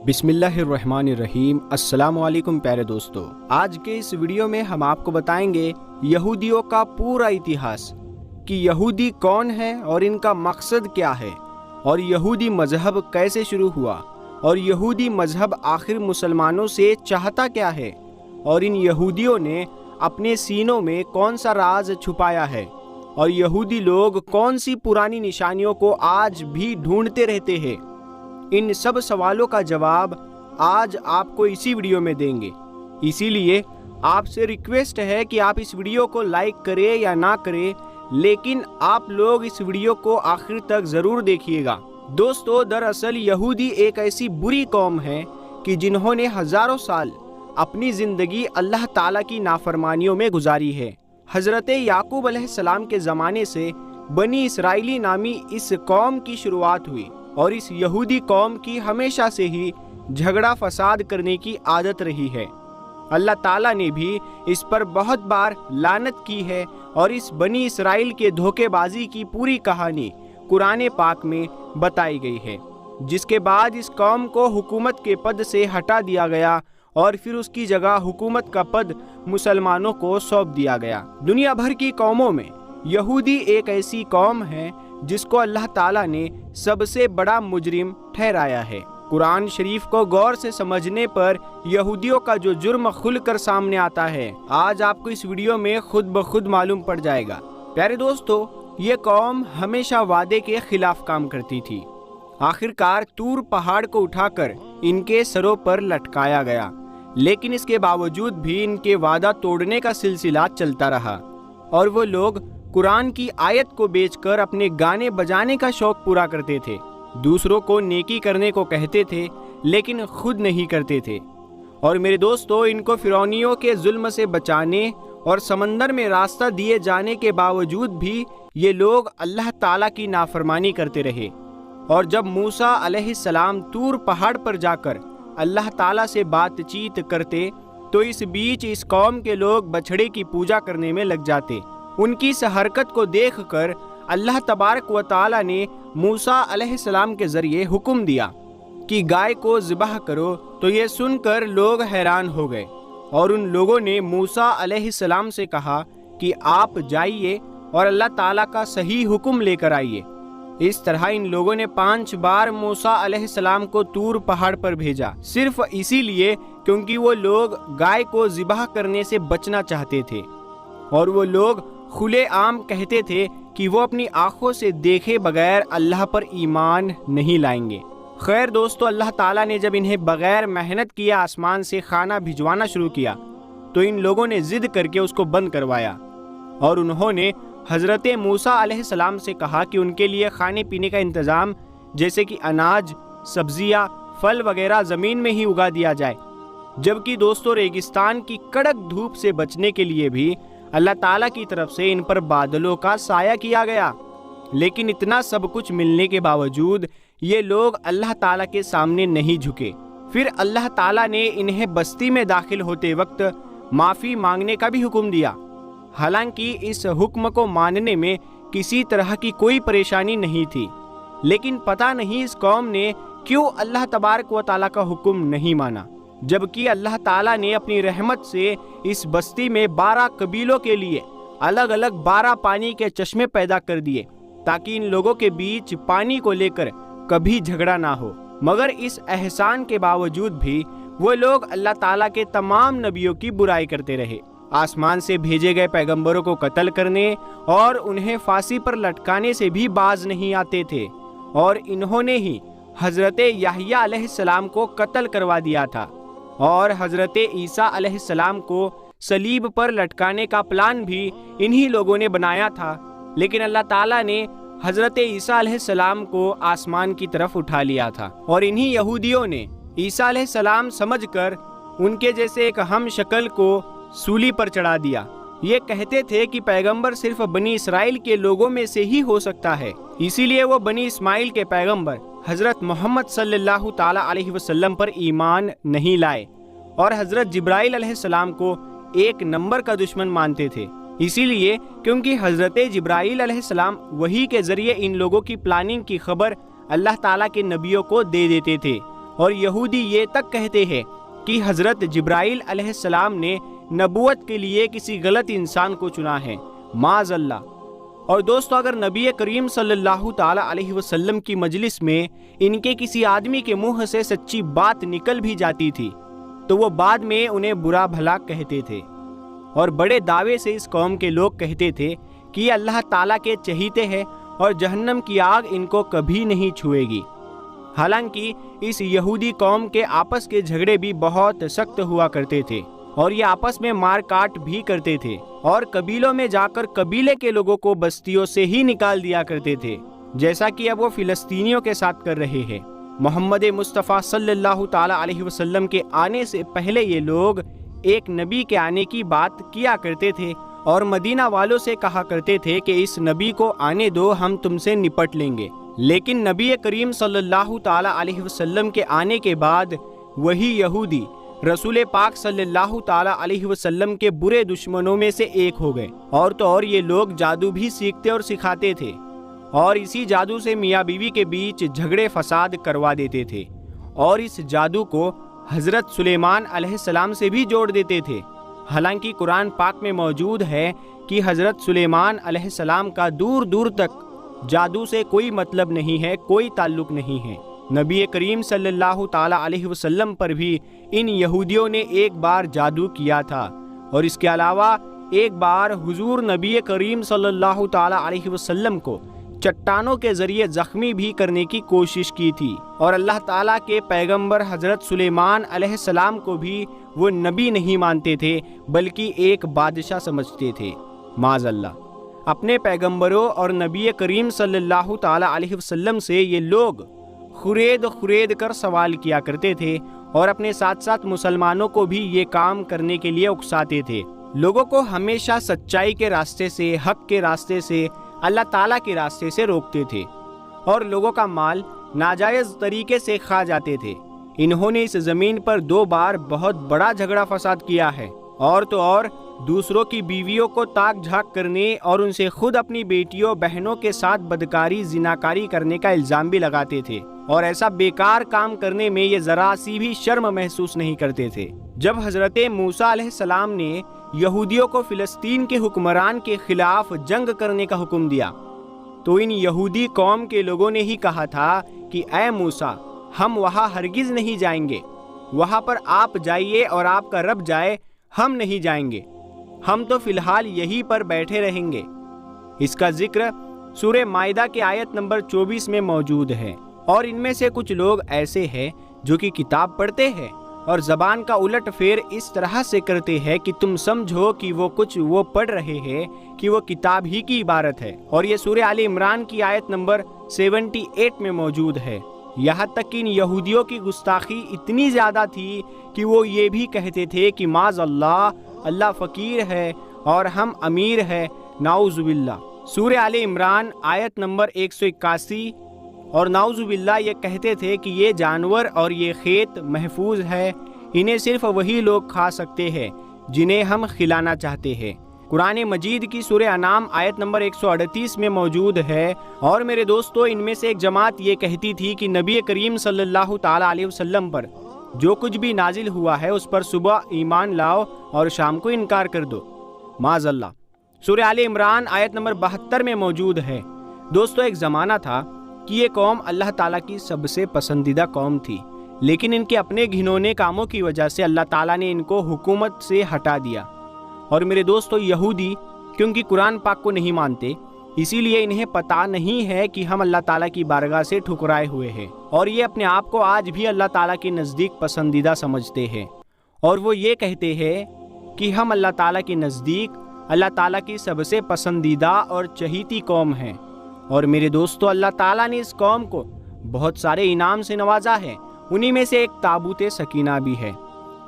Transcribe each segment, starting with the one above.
بسم اللہ الرحمن الرحیم۔ السلام علیکم پیارے دوستو، آج کے اس ویڈیو میں ہم آپ کو بتائیں گے یہودیوں کا پورا اتہاس کہ یہودی کون ہے اور ان کا مقصد کیا ہے، اور یہودی مذہب کیسے شروع ہوا، اور یہودی مذہب آخر مسلمانوں سے چاہتا کیا ہے، اور ان یہودیوں نے اپنے سینوں میں کون سا راز چھپایا ہے، اور یہودی لوگ کون سی پرانی نشانیوں کو آج بھی ڈھونڈتے رہتے ہیں۔ ان سب سوالوں کا جواب آج آپ کو اسی ویڈیو میں دیں گے، اسی لیے آپ سے ریکویسٹ ہے کہ آپ اس ویڈیو کو لائک کریں یا نہ کریں، لیکن آپ لوگ اس ویڈیو کو آخر تک ضرور دیکھیے گا۔ دوستو، دراصل یہودی ایک ایسی بری قوم ہے کہ جنہوں نے ہزاروں سال اپنی زندگی اللہ تعالیٰ کی نافرمانیوں میں گزاری ہے۔ حضرت یعقوب علیہ السلام کے زمانے سے بنی اسرائیلی نامی اس قوم کی شروعات ہوئی، اور اس یہودی قوم کی ہمیشہ سے ہی جھگڑا فساد کرنے کی عادت رہی ہے۔ اللہ تعالیٰ نے بھی اس پر بہت بار لعنت کی ہے، اور اس بنی اسرائیل کے دھوکے بازی کی پوری کہانی قرآن پاک میں بتائی گئی ہے، جس کے بعد اس قوم کو حکومت کے پد سے ہٹا دیا گیا، اور پھر اس کی جگہ حکومت کا پد مسلمانوں کو سونپ دیا گیا۔ دنیا بھر کی قوموں میں یہودی ایک ایسی قوم ہے جس کو اللہ تعالیٰ نے سب سے بڑا مجرم ٹھہرایا ہے۔ قرآن شریف کو غور سے سمجھنے پر یہودیوں کا جو جرم کھل کر سامنے آتا ہے، آج آپ کو اس ویڈیو میں خود بخود معلوم پڑ جائے گا۔ پیارے دوستو، یہ قوم ہمیشہ وعدے کے خلاف کام کرتی تھی۔ آخرکار طور پہاڑ کو اٹھا کر ان کے سروں پر لٹکایا گیا، لیکن اس کے باوجود بھی ان کے وعدہ توڑنے کا سلسلہ چلتا رہا، اور وہ لوگ قرآن کی آیت کو بیچ کر اپنے گانے بجانے کا شوق پورا کرتے تھے، دوسروں کو نیکی کرنے کو کہتے تھے لیکن خود نہیں کرتے تھے۔ اور میرے دوستو، ان کو فرعونیوں کے ظلم سے بچانے اور سمندر میں راستہ دیے جانے کے باوجود بھی یہ لوگ اللہ تعالیٰ کی نافرمانی کرتے رہے، اور جب موسیٰ علیہ السلام طور پہاڑ پر جا کر اللہ تعالیٰ سے بات چیت کرتے تو اس بیچ اس قوم کے لوگ بچھڑے کی پوجا کرنے میں لگ جاتے۔ ان کی اس حرکت کو دیکھ کر اللہ تبارک و تعالیٰ نے موسیٰ علیہ السلام کے ذریعے حکم دیا کہ گائے کو ذبح کرو، تو یہ سن کر لوگ حیران ہو گئے، اور ان لوگوں نے موسیٰ علیہ السلام سے کہا کہ آپ جائیے اور اللہ تعالیٰ کا صحیح حکم لے کر آئیے۔ اس طرح ان لوگوں نے 5 بار موسیٰ علیہ السلام کو طور پہاڑ پر بھیجا، صرف اسی لیے کیونکہ وہ لوگ گائے کو ذبح کرنے سے بچنا چاہتے تھے، اور وہ لوگ کھلے عام کہتے تھے کہ وہ اپنی آنکھوں سے دیکھے بغیر اللہ پر ایمان نہیں لائیں گے۔ خیر دوستو، اللہ تعالیٰ نے جب انہیں بغیر محنت کیے آسمان سے کھانا بھجوانا شروع کیا تو ان لوگوں نے ضد کر کے اس کو بند کروایا، اور انہوں نے حضرت موسیٰ علیہ السلام سے کہا کہ ان کے لیے کھانے پینے کا انتظام جیسے کہ اناج، سبزیاں، پھل وغیرہ زمین میں ہی اگا دیا جائے۔ جبکہ دوستو، ریگستان کی کڑک دھوپ سے بچنے کے لیے بھی اللہ تعالیٰ کی طرف سے ان پر بادلوں کا سایہ کیا گیا، لیکن اتنا سب کچھ ملنے کے باوجود یہ لوگ اللہ تعالیٰ کے سامنے نہیں جھکے۔ پھر اللہ تعالیٰ نے انہیں بستی میں داخل ہوتے وقت معافی مانگنے کا بھی حکم دیا، حالانکہ اس حکم کو ماننے میں کسی طرح کی کوئی پریشانی نہیں تھی، لیکن پتہ نہیں اس قوم نے کیوں اللہ تبارک و تعالیٰ کا حکم نہیں مانا، جبکہ اللہ تعالیٰ نے اپنی رحمت سے اس بستی میں 12 قبیلوں کے لیے الگ الگ 12 پانی کے چشمے پیدا کر دیے تاکہ ان لوگوں کے بیچ پانی کو لے کر کبھی جھگڑا نہ ہو۔ مگر اس احسان کے باوجود بھی وہ لوگ اللہ تعالیٰ کے تمام نبیوں کی برائی کرتے رہے، آسمان سے بھیجے گئے پیغمبروں کو قتل کرنے اور انہیں پھانسی پر لٹکانے سے بھی باز نہیں آتے تھے، اور انہوں نے ہی حضرت یحییٰ علیہ السلام کو قتل کروا دیا تھا، اور حضرت عیسیٰ علیہ السلام کو صلیب پر لٹکانے کا پلان بھی انہی لوگوں نے بنایا تھا، لیکن اللہ تعالیٰ نے حضرت عیسیٰ علیہ السلام کو آسمان کی طرف اٹھا لیا تھا، اور انہی یہودیوں نے عیسیٰ علیہ السلام سمجھ کر ان کے جیسے ایک ہم شکل کو سولی پر چڑھا دیا۔ یہ کہتے تھے کہ پیغمبر صرف بنی اسرائیل کے لوگوں میں سے ہی ہو سکتا ہے، اسی لیے وہ بنی اسماعیل کے پیغمبر حضرت محمد صلی اللہ تعالیٰ علیہ وسلم پر ایمان نہیں لائے، اور حضرت جبرائیل علیہ السلام کو 1 نمبر کا دشمن مانتے تھے، اسی لیے کیونکہ حضرت جبرائیل علیہ السلام وحی کے ذریعے ان لوگوں کی پلاننگ کی خبر اللہ تعالیٰ کے نبیوں کو دے دیتے تھے، اور یہودی یہ تک کہتے ہیں کہ حضرت جبرائیل علیہ السلام نے نبوت کے لیے کسی غلط انسان کو چنا ہے، معاذ اللہ۔ اور دوستو، اگر نبی کریم صلی اللہ تعالی علیہ وسلم کی مجلس میں ان کے کسی آدمی کے منہ سے سچی بات نکل بھی جاتی تھی تو وہ بعد میں انہیں برا بھلا کہتے تھے، اور بڑے دعوے سے اس قوم کے لوگ کہتے تھے کہ یہ اللہ تعالیٰ کے چہیتے ہیں اور جہنم کی آگ ان کو کبھی نہیں چھوئے گی۔ حالانکہ اس یہودی قوم کے آپس کے جھگڑے بھی بہت سخت ہوا کرتے تھے، اور یہ آپس میں مار کاٹ بھی کرتے تھے، اور قبیلوں میں جا کر قبیلے کے لوگوں کو بستیوں سے ہی نکال دیا کرتے تھے، جیسا کہ اب وہ فلسطینیوں کے ساتھ کر رہے ہیں۔ محمد مصطفیٰ صلی اللہ تعالی علیہ وسلم کے آنے سے پہلے یہ لوگ ایک نبی کے آنے کی بات کیا کرتے تھے اور مدینہ والوں سے کہا کرتے تھے کہ اس نبی کو آنے دو، ہم تم سے نپٹ لیں گے۔ لیکن نبی کریم صلی اللہ تعالی علیہ وسلم کے آنے کے بعد وہی یہودی رسول پاک صلی اللہ تعالی علیہ وسلم کے برے دشمنوں میں سے ایک ہو گئے، اور تو اور یہ لوگ جادو بھی سیکھتے اور سکھاتے تھے، اور اسی جادو سے میاں بیوی کے بیچ جھگڑے فساد کروا دیتے تھے، اور اس جادو کو حضرت سلیمان علیہ السلام سے بھی جوڑ دیتے تھے۔ حالانکہ قرآن پاک میں موجود ہے کہ حضرت سلیمان علیہ السلام کا دور دور تک جادو سے کوئی مطلب نہیں ہے، کوئی تعلق نہیں ہے۔ نبی کریم صلی اللہ تعالی علیہ وسلم پر بھی ان یہودیوں نے ایک بار جادو کیا تھا، اور اس کے علاوہ ایک بار حضور نبی کریم صلی اللہ تعالی علیہ وسلم کو چٹانوں کے ذریعے زخمی بھی کرنے کی کوشش کی تھی، اور اللہ تعالیٰ کے پیغمبر حضرت سلیمان علیہ السلام کو بھی وہ نبی نہیں مانتے تھے بلکہ ایک بادشاہ سمجھتے تھے، معاذ اللہ۔ اپنے پیغمبروں اور نبی کریم صلی اللہ تعالی علیہ وسلم سے یہ لوگ خرید کر سوال کیا کرتے تھے، اور اپنے ساتھ ساتھ مسلمانوں کو بھی یہ کام کرنے کے لیے اکساتے تھے۔ لوگوں کو ہمیشہ سچائی کے راستے سے، حق کے راستے سے، اللہ تعالیٰ کے راستے سے روکتے تھے، اور لوگوں کا مال ناجائز طریقے سے کھا جاتے تھے۔ انہوں نے اس زمین پر 2 بار بہت بڑا جھگڑا فساد کیا ہے، اور تو اور دوسروں کی بیویوں کو تاک جھانک کرنے اور ان سے خود اپنی بیٹیوں بہنوں کے ساتھ بدکاری زناکاری کرنے کا الزام بھی لگاتے تھے، اور ایسا بیکار کام کرنے میں یہ ذرا سی بھی شرم محسوس نہیں کرتے تھے۔ جب حضرت موسیٰ علیہ السلام نے یہودیوں کو فلسطین کے حکمران کے خلاف جنگ کرنے کا حکم دیا تو ان یہودی قوم کے لوگوں نے ہی کہا تھا کہ اے موسیٰ، ہم وہاں ہرگز نہیں جائیں گے، وہاں پر آپ جائیے اور آپ کا رب جائے، ہم نہیں جائیں گے، ہم تو فی الحال یہیں پر بیٹھے رہیں گے۔ اس کا ذکر سورہ مائدہ کے آیت نمبر 24 میں موجود ہے۔ اور ان میں سے کچھ لوگ ایسے ہیں جو کہ کتاب پڑھتے ہیں اور زبان کا الٹ پھیر اس طرح سے کرتے ہیں کہ تم سمجھو کہ وہ کچھ وہ پڑھ رہے ہیں کہ وہ کتاب ہی کی عبارت ہے، اور یہ سورہ آل عمران کی آیت نمبر 78 میں موجود ہے۔ یہاں تک کہ ان یہودیوں کی گستاخی اتنی زیادہ تھی کہ وہ یہ بھی کہتے تھے کہ معاذ اللہ، اللہ فقیر ہے اور ہم امیر ہے، نعوذ باللہ۔ سورہ آل عمران آیت نمبر 181، اور نعوذ باللہ یہ کہتے تھے کہ یہ جانور اور یہ کھیت محفوظ ہے، انہیں صرف وہی لوگ کھا سکتے ہیں جنہیں ہم کھلانا چاہتے ہیں۔ قرآن مجید کی سورہ انعام آیت نمبر 138 میں موجود ہے۔ اور میرے دوستو، ان میں سے ایک جماعت یہ کہتی تھی کہ نبی کریم صلی اللہ تعالی علیہ وسلم پر جو کچھ بھی نازل ہوا ہے اس پر صبح ایمان لاؤ اور شام کو انکار کر دو، معاذ اللہ۔ سورہ آل عمران آیت نمبر 72 میں موجود ہے۔ دوستو، ایک زمانہ تھا کہ یہ قوم اللہ تعالیٰ کی سب سے پسندیدہ قوم تھی، لیکن ان کے اپنے گھنونے کاموں کی وجہ سے اللہ تعالیٰ نے ان کو حکومت سے ہٹا دیا۔ اور میرے دوستو، یہودی کیونکہ قرآن پاک کو نہیں مانتے، اسی لیے انہیں پتہ نہیں ہے کہ ہم اللہ تعالیٰ کی بارگاہ سے ٹھکرائے ہوئے ہیں، اور یہ اپنے آپ کو آج بھی اللہ تعالیٰ کے نزدیک پسندیدہ سمجھتے ہیں، اور وہ یہ کہتے ہیں کہ ہم اللہ تعالیٰ کے نزدیک اللہ تعالیٰ کی سب سے پسندیدہ اور چہیتی قوم ہیں۔ اور میرے دوستو، اللہ تعالیٰ نے اس قوم کو بہت سارے انعام سے نوازا ہے، انہی میں سے ایک تابوت سکینہ بھی ہے۔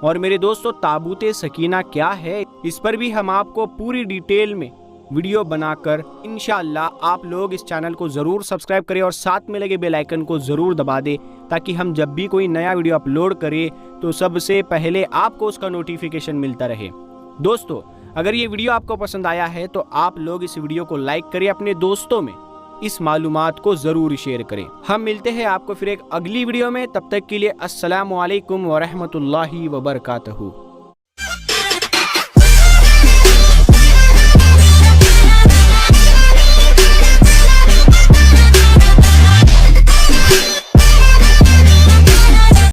اور میرے دوستو، تابوت سکینہ کیا ہے، اس پر بھی ہم آپ کو پوری ڈیٹیل میں ویڈیو بنا کر انشاءاللہ آپ لوگ اس چینل کو ضرور سبسکرائب کریں اور ساتھ میں لگے بیل آئیکن کو ضرور دبا دیں، تاکہ ہم جب بھی کوئی نیا ویڈیو اپلوڈ کریں تو سب سے پہلے آپ کو اس کا نوٹیفیکیشن ملتا رہے۔ دوستو، اگر یہ ویڈیو آپ کو پسند آیا ہے تو آپ لوگ اس ویڈیو کو لائک کریں، اپنے دوستوں میں اس معلومات کو ضرور شیئر کریں۔ ہم ملتے ہیں آپ کو پھر ایک اگلی ویڈیو میں، تب تک کے لیے السلام علیکم ورحمۃ اللہ وبرکاتہ۔